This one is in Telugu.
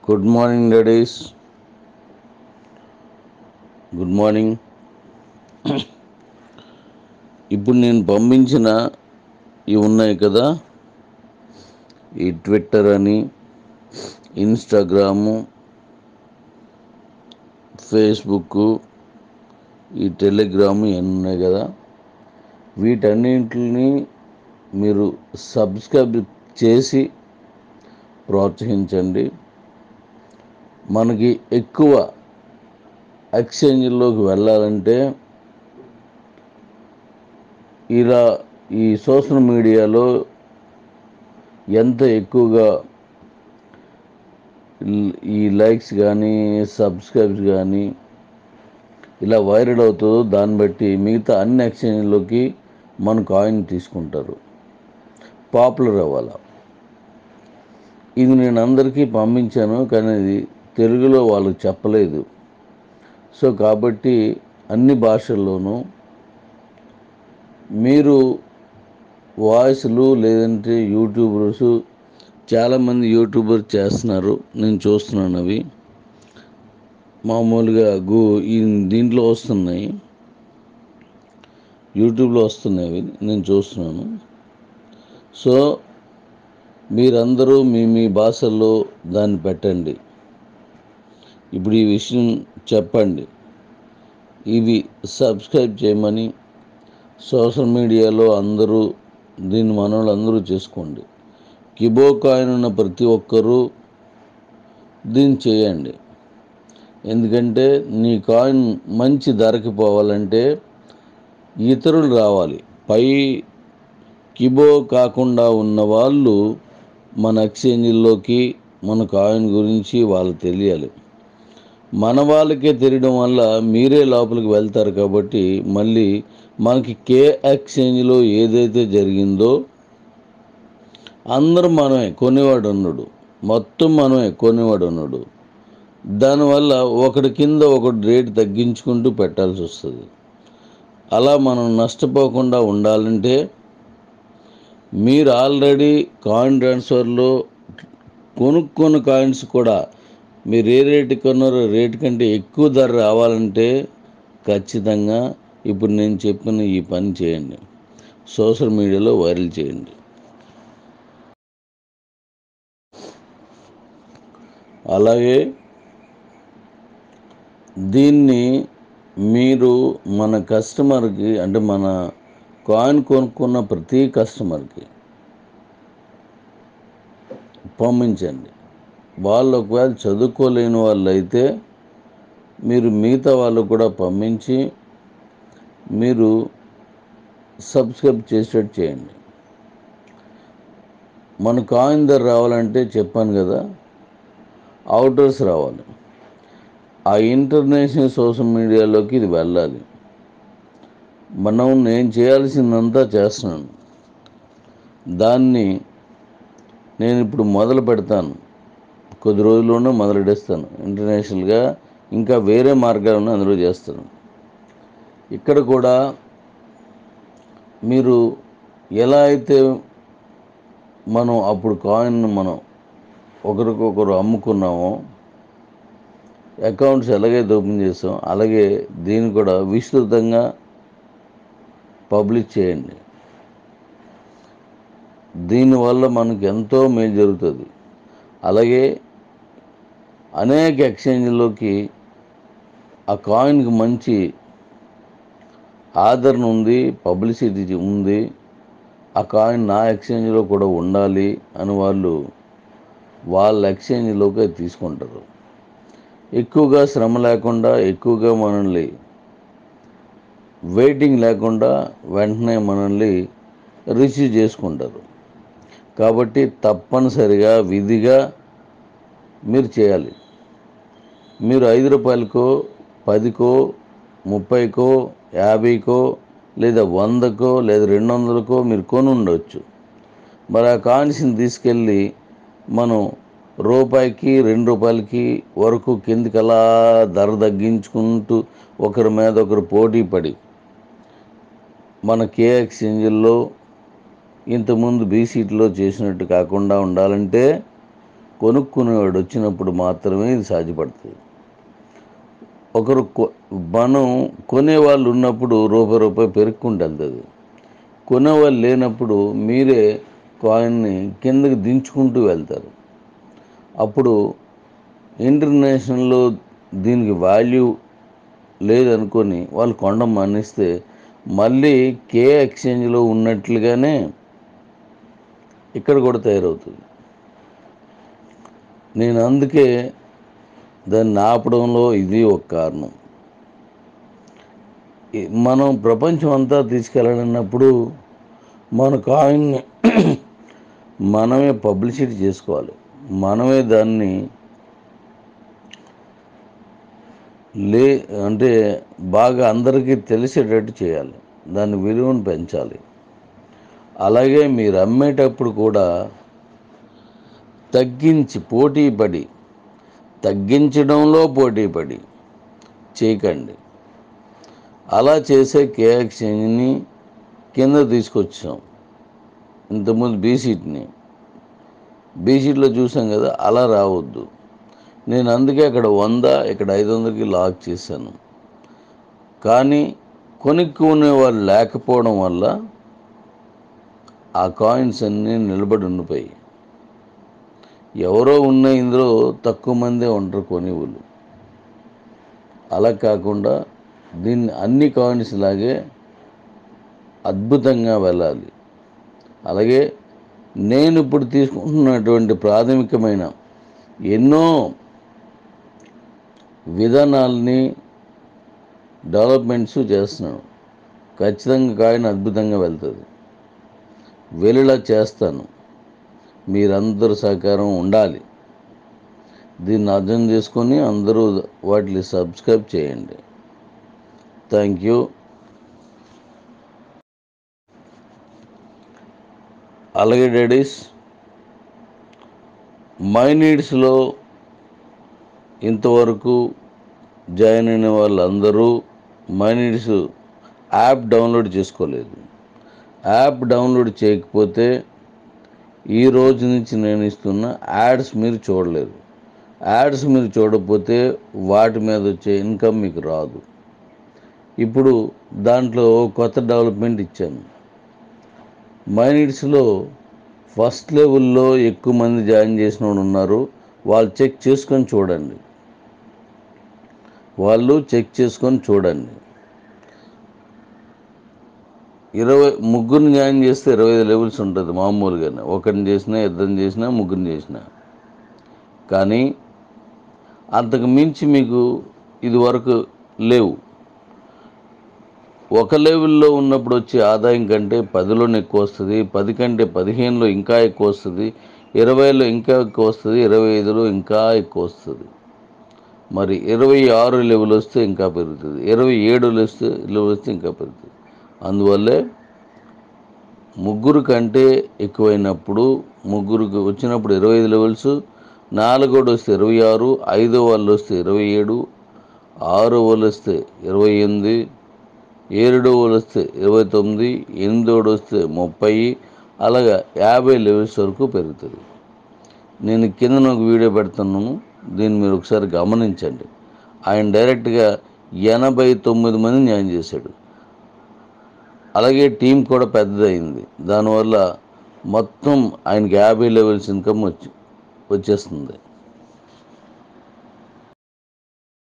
Good morning daddy's. Good morning. ఇప్పుడు నేను పంపించిన ఇవి ఉన్నాయి కదా, ఈ ట్విట్టర్ అని, ఇన్స్టాగ్రాము, ఫేస్బుక్, ఈ టెలిగ్రాము ఇవన్నీ ఉన్నాయి కదా, వీటన్నింటిని మీరు సబ్స్క్రైబ్ చేసి ప్రోత్సహించండి. మనకి ఎక్కువ ఎక్స్చేంజ్లోకి వెళ్ళాలంటే ఇలా ఈ సోషల్ మీడియాలో ఎంత ఎక్కువగా ఈ లైక్స్ కానీ సబ్స్క్రైబ్స్ కానీ ఇలా వైరల్ అవుతుందో దాన్ని బట్టి మిగతా అన్ని ఎక్స్చేంజ్లోకి మన కాయిన్ తీసుకుంటారు, పాపులర్ అవ్వాలి. ఇది నేను అందరికీ పంపించాను, కానీ ఇది తెలుగులో వాళ్ళకి చెప్పలేదు. సో కాబట్టి అన్ని భాషల్లోనూ మీరు వాయిస్లు లేదంటే యూట్యూబర్స్, చాలామంది యూట్యూబర్ చేస్తున్నారు, నేను చూస్తున్నాను. అవి మామూలుగా దీంట్లో వస్తున్నాయి, యూట్యూబ్లో వస్తున్నాయి, అవి నేను చూస్తున్నాను. సో మీరందరూ మీ మీ భాషల్లో దాన్ని పెట్టండి. ఇప్పుడు ఈ విషయం చెప్పండి, ఇవి సబ్స్క్రైబ్ చేయమని సోషల్ మీడియాలో అందరూ దీన్ని మనోళ్ళందరూ చేసుకోండి. కిబో కాయిన్ ఉన్న ప్రతి ఒక్కరూ దీన్ని చేయండి. ఎందుకంటే నీ కాయిన్ మంచి ధరకి పోవాలంటే ఇతరులు రావాలి. పై కిబో కాకుండా ఉన్న వాళ్ళు మన ఎక్స్చేంజ్లోకి మన కాయిన్ గురించి వాళ్ళకి తెలియాలి. మన వాళ్ళకే తెలియడం వల్ల మీరే లోపలికి వెళ్తారు. కాబట్టి మళ్ళీ మనకి కే ఎక్స్చేంజ్లో ఏదైతే జరిగిందో అందరూ మనమే కొనేవాడు ఉన్నాడు, మొత్తం మనమే కొనేవాడు ఉన్నాడు. దానివల్ల ఒకటి కింద ఒకటి రేటు తగ్గించుకుంటూ పెట్టాల్సి వస్తుంది. అలా మనం నష్టపోకుండా ఉండాలంటే మీరు ఆల్రెడీ కాయిన్ ట్రాన్స్ఫర్లో కొనుక్కున్న కాయిన్స్ కూడా మీరు ఏ రేటు కొన్నారో రేటు కంటే ఎక్కువ ధర రావాలంటే ఖచ్చితంగా ఇప్పుడు నేను చెప్పిన ఈ పని చేయండి, సోషల్ మీడియాలో వైరల్ చేయండి. అలాగే దీన్ని మీరు మన కస్టమర్కి, అంటే మన కాయిన్ కొనుక్కున్న ప్రతి కస్టమర్కి పంపించండి. వాళ్ళు ఒకవేళ చదువుకోలేని వాళ్ళు అయితే మీరు మిగతా వాళ్ళకు కూడా పంపించి మీరు సబ్స్క్రైబ్ చేసేటట్టు చేయండి. మన కాయిన్ ధర రావాలంటే చెప్పాను కదా, అవుటర్స్ రావాలి. ఆ ఇంటర్నేషనల్ సోషల్ మీడియాలోకి ఇది వెళ్ళాలి. నేను చేయాల్సిందంతా చేస్తున్నాను. దాన్ని నేను ఇప్పుడు మొదలు పెడతాను, కొద్ది రోజుల్లోనే మొదలెడేస్తాను. ఇంటర్నేషనల్గా ఇంకా వేరే మార్గాలను అందులో చేస్తాను. ఇక్కడ కూడా మీరు ఎలా అయితే మనం అప్పుడు కాయిన్ మనం ఒకరికొకరు అమ్ముకున్నామో, అకౌంట్స్ ఎలాగైతే ఓపెన్ చేస్తాం, అలాగే దీన్ని కూడా విస్తృతంగా పబ్లిష్ చేయండి. దీనివల్ల మనకు ఎంతో మేలు జరుగుతుంది. అలాగే అనేక ఎక్స్చేంజ్లోకి ఆ కాయిన్కి మంచి ఆదరణ ఉంది, పబ్లిసిటీ ఉంది. ఆ కాయిన్ నా ఎక్స్చేంజ్లో కూడా ఉండాలి అని వాళ్ళ ఎక్స్చేంజ్లోకి తీసుకుంటారు. ఎక్కువగా శ్రమ లేకుండా, ఎక్కువగా మనల్ని వెయిటింగ్ లేకుండా వెంటనే మనల్ని రిసీవ్ చేసుకుంటారు. కాబట్టి తప్పనిసరిగా విధిగా మీరు చేయాలి. మీరు 5 రూపాయలకో, 10కో, 30కో, 50కో, లేదా 100కో, లేదా 200కో మీరు కొని ఉండవచ్చు. మరి ఆ కాయిన్స్ని తీసుకెళ్ళి మనం రూపాయికి, 2 రూపాయలకి వరకు కిందికి అలా ధర తగ్గించుకుంటూ ఒకరి మీద ఒకరు పోటీ పడి మన కే ఎక్స్చేంజ్లో ఇంతకుముందు బీసీటీలో చేసినట్టు కాకుండా ఉండాలంటే కొనుక్కునేవాడు వచ్చినప్పుడు మాత్రమే ఇది సాధ్యపడుతుంది. ఒకరు మనం కొనేవాళ్ళు ఉన్నప్పుడు రూపాయి పెరుక్కుంటూ వెళ్తుంది. కొనేవాళ్ళు లేనప్పుడు మీరే కాయిన్ని కిందకి దించుకుంటూ వెళ్తారు. అప్పుడు ఇంటర్నేషనల్లో దీనికి వాల్యూ లేదనుకొని వాళ్ళు కొనడం మానేస్తే మళ్ళీ కే ఎక్స్చేంజ్లో ఉన్నట్లుగానే ఇక్కడ కూడా తయారవుతుంది. నేను అందుకే దాన్ని ఆపడంలో ఇది ఒక కారణం. మనం ప్రపంచం అంతా తీసుకెళ్ళాలన్నప్పుడు మన కాయిన్ని మనమే పబ్లిసిటీ చేసుకోవాలి. మనమే దాన్ని అంటే బాగా అందరికీ తెలిసేటట్టు చేయాలి. దాని విలువను పెంచాలి. అలాగే మీరు అమ్మేటప్పుడు కూడా తగ్గించడంలో పోటీపడి చేయకండి. అలా చేసే కే ఎక్స్చేంజ్ని కింద తీసుకొచ్చాం. ఇంతకుముందు బీసీట్లో చూసాం కదా, అలా రావద్దు. నేను అందుకే అక్కడ 100 ఇక్కడ 500కి లాక్ చేశాను. కానీ కొనుక్కునే వాళ్ళు లేకపోవడం వల్ల ఆ కాయిన్స్ అన్నీ నిలబడి ఉండిపోయి, ఎవరో ఉన్న ఇందులో తక్కువ మందే ఉంటారు కొనేవాళ్ళు. అలా కాకుండా దీన్ని అన్ని కాయిన్స్ లాగే అద్భుతంగా వెళ్ళాలి. అలాగే నేను ఇప్పుడు తీసుకుంటున్నటువంటి ప్రాథమికమైన ఎన్నో విధానాలని డెవలప్మెంట్స్ చేస్తున్నాను. ఖచ్చితంగా కాయిన్ అద్భుతంగా వెళ్తుంది. వెళ్ళేలా చేస్తాను. మీరందరూ సహకారం ఉండాలి. దీన్ని అర్థం చేసుకొని అందరూ వాటిని సబ్స్క్రైబ్ చేయండి. Thank you. అలాగే డాడీస్, మై నీడ్స్లో ఇంతవరకు జాయిన్ అయిన వాళ్ళందరూ మై నీడ్స్ యాప్ డౌన్లోడ్ చేసుకోలేదు. యాప్ డౌన్లోడ్ చేయకపోతే ఈ రోజు నుంచి నేను ఇస్తున్న యాడ్స్ మీరు చూడలేరు. యాడ్స్ మీరు చూడకపోతే వాటి మీద వచ్చే ఇన్కమ్ మీకు రాదు. ఇప్పుడు దాంట్లో కొత్త డెవలప్మెంట్ ఇచ్చాను. మై నీడ్స్లో ఫస్ట్ లెవెల్లో ఎక్కువ మంది జాయిన్ చేసిన వాళ్ళు ఉన్నారు. వాళ్ళు చెక్ చేసుకొని చూడండి. ముగ్గురిని జాయిన్ చేస్తే 25 లెవెల్స్ ఉంటుంది మామూలుగానే. ఒకరిని చేసినా, ఇద్దరిని చేసినా, ముగ్గురిని చేసినా. కానీ అంతకు మించి మీకు ఇది వరకు లేవు. ఒక లెవెల్లో ఉన్నప్పుడు వచ్చే ఆదాయం కంటే 10లోనే ఎక్కువ వస్తుంది, 10 కంటే 15లో ఇంకా ఎక్కువ వస్తుంది, 20లో ఇంకా ఎక్కువ వస్తుంది, 25లో ఇంకా ఎక్కువ వస్తుంది. మరి 26 లెవెల్ వస్తే ఇంకా పెరుగుతుంది, 27 లెవెల్ వస్తే ఇంకా పెరుగుతుంది. అందువల్లే ముగ్గురు కంటే ఎక్కువైనప్పుడు, ముగ్గురికి వచ్చినప్పుడు 25 లెవెల్స్, 4 వస్తే 26, 5 వాళ్ళు వస్తే 27, 6 వాళ్ళు వస్తే 28, 7 వాళ్ళు వస్తే 29, 8 వస్తే 30, అలాగా 50 లెవెల్స్ వరకు పెరుగుతుంది. నేను కింద ఒక వీడియో పెడుతున్నాను, దీన్ని మీరు ఒకసారి గమనించండి. ఆయన డైరెక్ట్గా 89 మందిని జాయిన్ చేశాడు. అలాగే టీం కూడా పెద్దదైంది. దానివల్ల మొత్తం ఆయనకి 50 లెవెల్స్ ఇన్కమ్ వచ్చేస్తుంది.